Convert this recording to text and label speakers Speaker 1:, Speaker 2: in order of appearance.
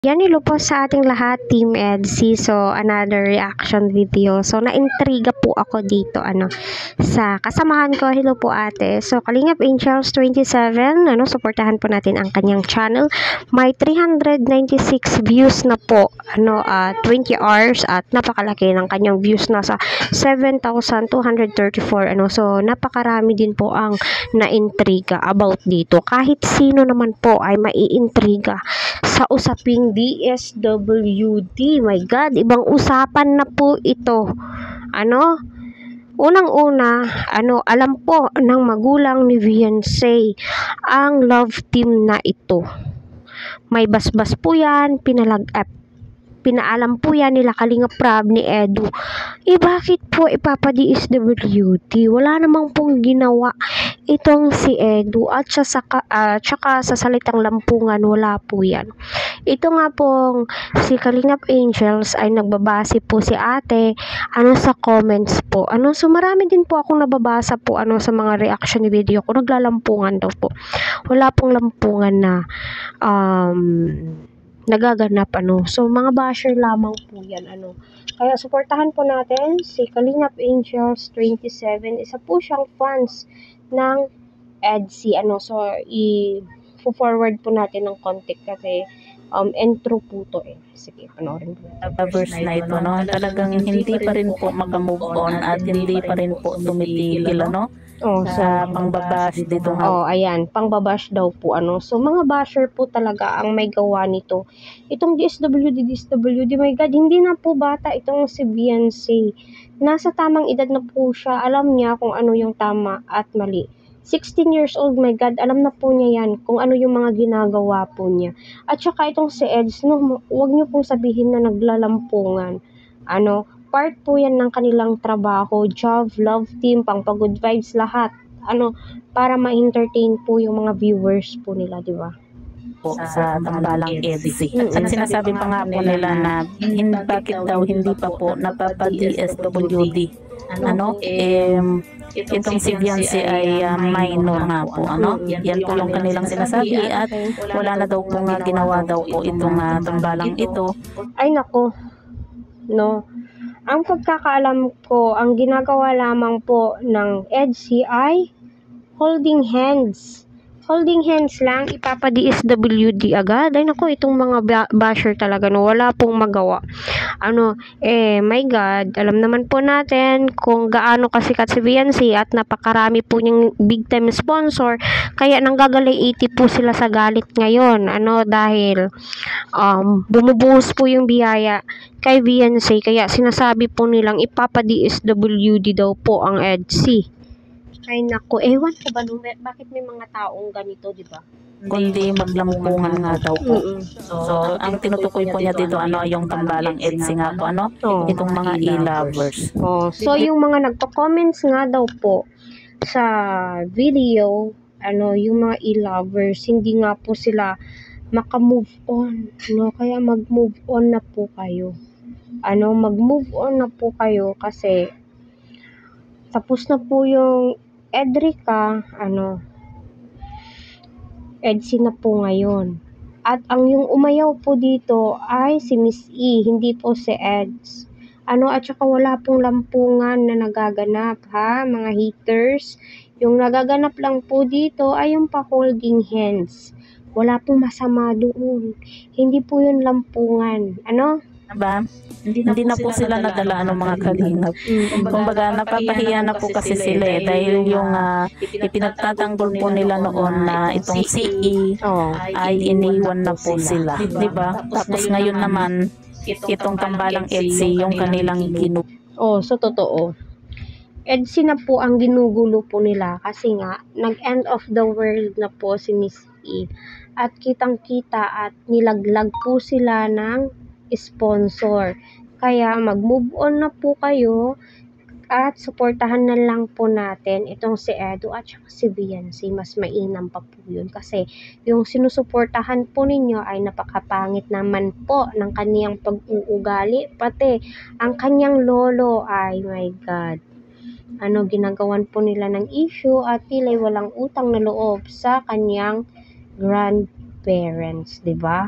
Speaker 1: Yan, hello po sa ating lahat, Team EDC. So, another reaction video. So, naintriga po ako dito, sa kasamahan ko. Hello po ate. So, Kalingap Angels 27, supportahan po natin ang kanyang channel. May 396 views na po, 20 hours at napakalaki ng kanyang views na sa 7,234, So, napakarami din po ang naintriga about dito. Kahit sino naman po ay maiintriga sa usaping DSWD. My God, ibang usapan na po ito. Unang-una, alam po ng magulang ni Beyonce ang love team na ito. May basbas po yan, pinaalam po yan nila Kalingap Prab ni Edu. Bakit po ipapa-DSWD? Wala namang pong ginawa itong si Edu at tsaka sa salitang lampungan, wala po yan. Ito nga pong si Kalingap Angels ay nagbabase po si ate sa comments po. So marami din po akong nababasa po sa mga reaction video ko. Naglalampungan daw po. Wala pong lampungan na nagaganap So mga basher lamang po yan Kaya suportahan po natin si Kalingap Angels 27. Isa po siyang fans ng EDC So i-forward po natin ng konti kasi intro po to Sige, panoorin po.
Speaker 2: Verse na ito, talagang hindi pa rin po makamove on at hindi pa rin po tumitigil, sa pangbabash dito nga.
Speaker 1: Ayan, pangbabash daw po, So, mga basher po talaga ang may gawa nito. Itong DSWD, my God, hindi na po bata itong si Beyonce. Nasa tamang edad na po siya. Alam niya kung ano yung tama at mali. 16 years old, my God, alam na po niya yan kung ano yung mga ginagawa po niya. At saka itong si Eds, huwag niyo pong sabihin na naglalampungan. Part po yan ng kanilang trabaho, job, love team, pang-good vibes, lahat. Para ma-entertain po yung mga viewers po nila, di ba?
Speaker 2: Po sa tambalang EDC. At sinasabi pa nga po nila na bakit daw hindi pa po napapa-DSWD. Itong si Beyonce ay minor nga po, Yan po yung kanilang sinasabi at wala na daw po nga ginawa daw po itong tambalang ito.
Speaker 1: Ay nako, Ang pagkakaalam ko, ang ginagawa lamang po ng EDC ay holding hands. Holding hands lang, ipapa-DSWD agad. Ay nako, itong mga basher talaga, wala pong magawa. My God, alam naman po natin kung gaano kasikat si Beyonce at napakarami po niyang big time sponsor. Kaya nanggagalay 80 po sila sa galit ngayon. Dahil bumubuhos po yung biyaya kay Beyonce. Kaya sinasabi po nilang ipapa-DSWD daw po ang EDC. Ay nako, ewan ko ba bakit may mga taong ganito, di ba?
Speaker 2: Kundi maglampungan nga daw po. So, ang tinutukoy po niya dito, yung tambalang EDC nga po, itong mga e-lovers.
Speaker 1: So, yung mga nagpa-comments nga daw po sa video, yung mga e-lovers, hindi nga po sila maka-move on, Kaya mag-move on na po kayo. Mag-move on na po kayo kasi tapos na po yung Edrica, EDC na po ngayon. At ang yung umayaw po dito ay si Miss E, hindi po si Eds. At saka wala pong lampungan na nagaganap, mga haters. Yung nagaganap lang po dito ay yung pa-holding hands. Wala pong masama doon. Hindi po yun lampungan.
Speaker 2: Hindi na po sila nadala mga kalingap. Kumbaga napapahiya na po kasi sila dahil yung ipinagtatanggol po nila noon na itong CE ay iniwan na po sila, di ba? Tapos ngayon naman itong tambalang EDC yung kanilang
Speaker 1: so totoo. EDC na po ang ginugulo po nila kasi nga nag-end of the world na po si Miss E at kitang-kita at nilaglag po sila ng sponsor. Kaya mag-move on na po kayo at suportahan na lang po natin itong si Edu at saka si Beyonce. Mas mainam pa po yun kasi yung sinusuportahan po ninyo ay napakapangit naman po ng kaniyang pag-uugali. Pati ang kanyang lolo ay, my God, ginagawan po nila ng issue at tila'y walang utang na loob sa kanyang grandparents, di ba?